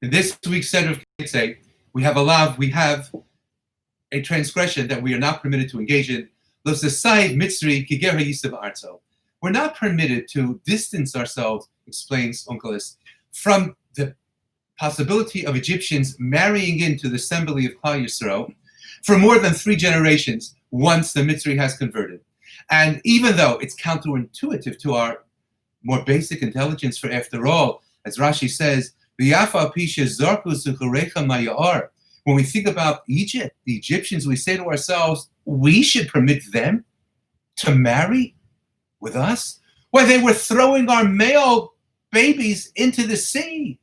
In this week's Seder of VaYeitze, we have a transgression that we are not permitted to engage in. We're not permitted to distance ourselves, explains Onkelos, from the possibility of Egyptians marrying into the assembly of Klal Yisrael for more than 3 generations once the Mitzri has converted. And even though it's counterintuitive to our more basic intelligence, for after all, as Rashi says, when we think about Egypt, the Egyptians, we say to ourselves, we should permit them to marry with us? Why, they were throwing our male babies into the sea.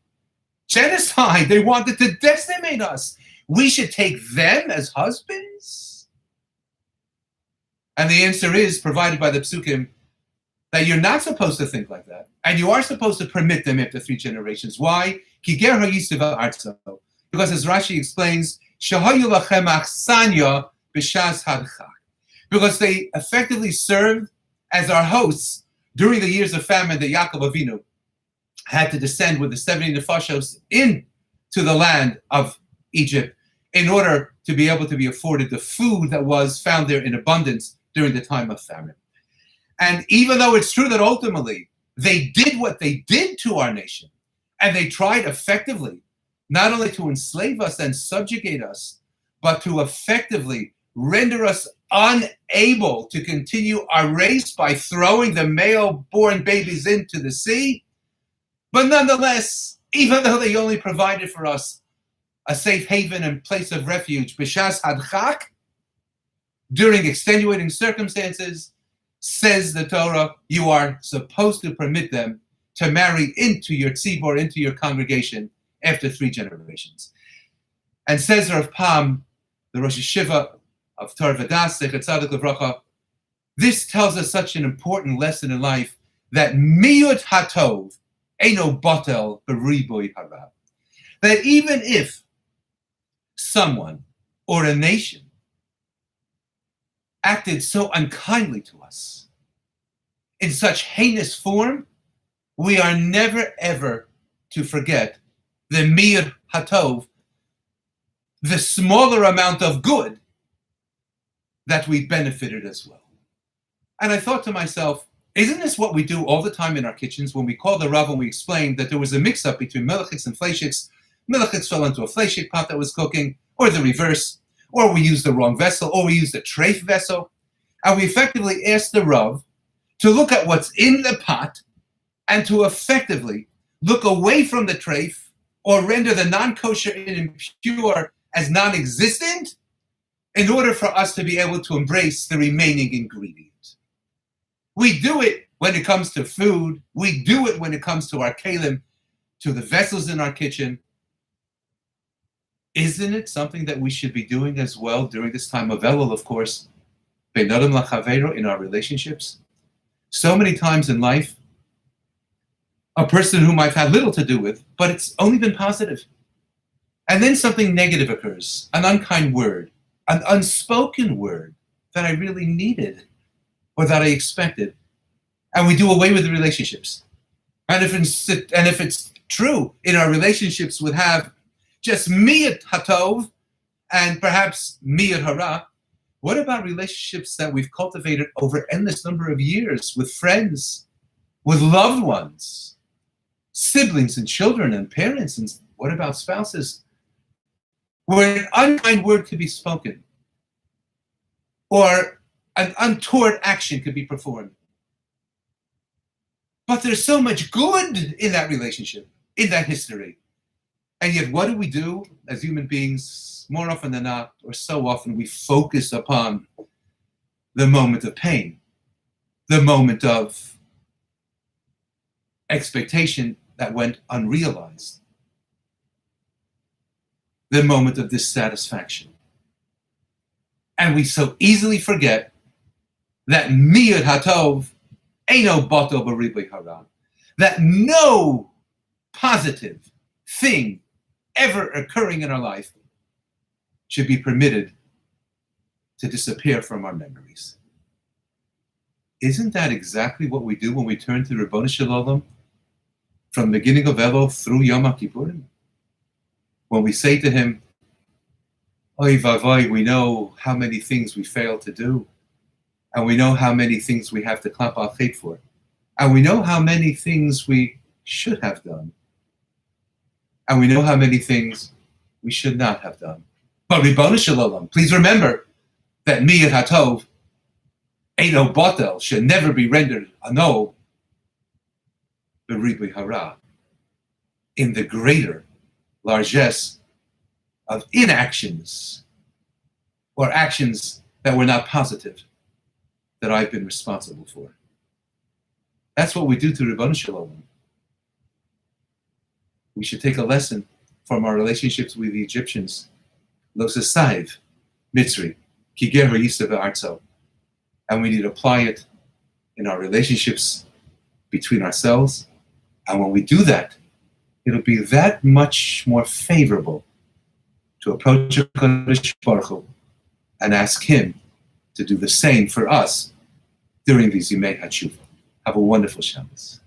Genocide. They wanted to decimate us. We should take them as husbands? And the answer is provided by the Psukim that you're not supposed to think like that. And you are supposed to permit them after 3 generations. Why? Because as Rashi explains, because they effectively served as our hosts during the years of famine that Yaakov Avinu had to descend with the 70 nefashos into the land of Egypt in order to be able to be afforded the food that was found there in abundance during the time of famine. And even though it's true that ultimately they did what they did to our nation, and they tried effectively not only to enslave us and subjugate us, but to effectively render us unable to continue our race by throwing the male-born babies into the sea. But nonetheless, even though they only provided for us a safe haven and place of refuge, b'shas hadchak, during extenuating circumstances, says the Torah, you are supposed to permit them to marry into your tzibor, into your congregation, after 3 generations. And says Rav Pam, the Rosh Hashiva of Torah Vadas, Sechet Tzadik Levracha, this tells us such an important lesson in life that miyut hatov eino batel b'riboy hara. That even if someone or a nation acted so unkindly to us in such heinous form, we are never ever to forget the mir hatov, the smaller amount of good that we benefited as well. And I thought to myself, isn't this what we do all the time in our kitchens when we call the Rav and we explain that there was a mix-up between melachix and fleishix? Melachix fell into a fleishik pot that was cooking, or the reverse, or we used the wrong vessel, or we used a treif vessel, and we effectively asked the Rav to look at what's in the pot and to effectively look away from the treif or render the non-kosher and impure as non-existent in order for us to be able to embrace the remaining ingredient. We do it when it comes to food. We do it when it comes to our kelim, to the vessels in our kitchen. Isn't it something that we should be doing as well during this time of Elul, of course, in our relationships? So many times in life, a person whom I've had little to do with, but it's only been positive. And then something negative occurs, an unkind word, an unspoken word that I really needed or that I expected. And we do away with the relationships. And if it's true, in our relationships would have just miyat hatov and perhaps miyat hara, what about relationships that we've cultivated over endless number of years with friends, with loved ones, siblings and children and parents, and what about spouses? Where an unkind word could be spoken, or an untoward action could be performed. But there's so much good in that relationship, in that history. And yet what do we do as human beings? More often than not, or so often, we focus upon the moment of pain, the moment of expectation that went unrealized, the moment of dissatisfaction. And we so easily forget that miyud hatov eino batel b'riboy hara, that no positive thing ever occurring in our life should be permitted to disappear from our memories. Isn't that exactly what we do when we turn to Ribono Shel Olam from the beginning of Elul through Yom Kippurim? when we say to him, Oy vavoy, we know how many things we fail to do, and we know how many things we have to klap our chait for, and we know how many things we should have done, and we know how many things we should not have done. But Ribono Shel Olam, please remember that miyat hatov, eino botel, should never be rendered ano b'ribui hara, in the greater largesse of inactions or actions that were not positive that I've been responsible for. That's what we do to Ribono Shel Olam. We should take a lesson from our relationships with the Egyptians. Lo sesaiv mitzri ki ger ha'yisa ve'artzo. And we need to apply it in our relationships between ourselves. And when we do that, it'll be that much more favorable to approach HaKadosh Baruch Hu and ask him to do the same for us during these Yimei HaTshuva. Have a wonderful Shabbos.